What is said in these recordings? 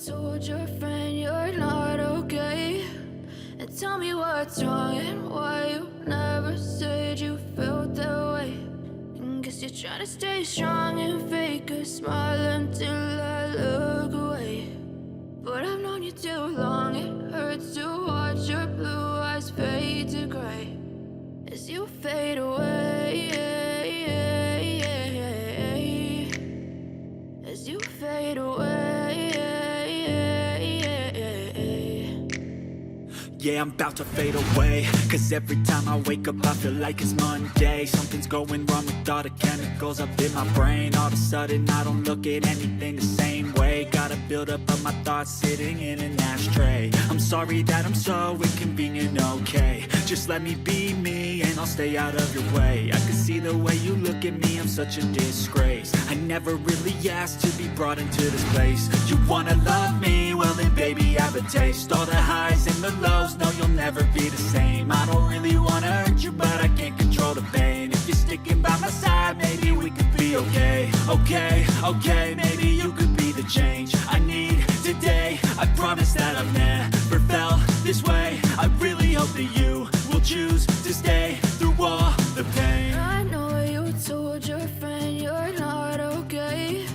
told your friend you're not okay? And tell me what's wrong and why you never said you felt that way. And guess you're trying to stay strong and fake a smile until I look away. But I've known you too long, it hurts to watch your blue eyes fade to gray as you fade away, as you fade away. Yeah, I'm about to fade away, cause every time I wake up I feel like it's Monday. Something's going wrong with all the chemicals up in my brain. All of a sudden I don't look at anything the same way. Got a buildup of my thoughts sitting in an ashtray. I'm sorry that I'm so inconvenient, okay? Just let me be me and I'll stay out of your way. I can see the way you look at me, I'm such a disgrace. I never really asked to be brought into this place. You wanna love me? Well then baby have a taste. All the highs and the lows, no you'll never be the same. I don't really wanna hurt you but I can't control the pain. If you're sticking by my side maybe we could be okay. Okay, maybe you could be the change I need today. I promise that I've never felt this way. I really hope that you will choose to stay through all the pain. I know you told your friend you're not okay.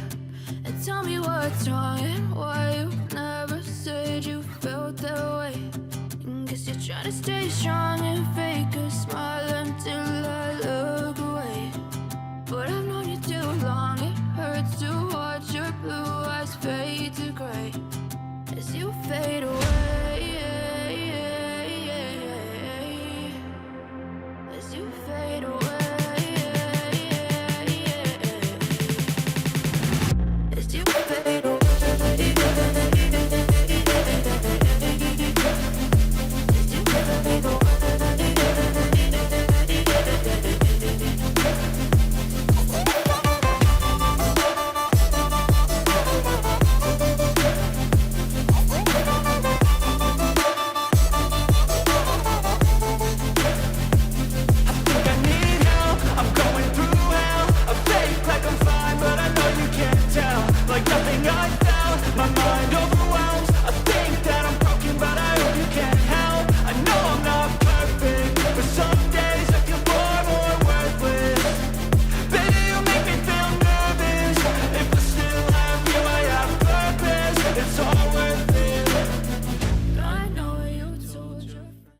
And tell me what's wrong and why you never said you felt that way. And guess you're trying to stay strong and fake a smile until I look away. But I've known you too long, it hurts to watch your blue eyes fade to gray as you fade away.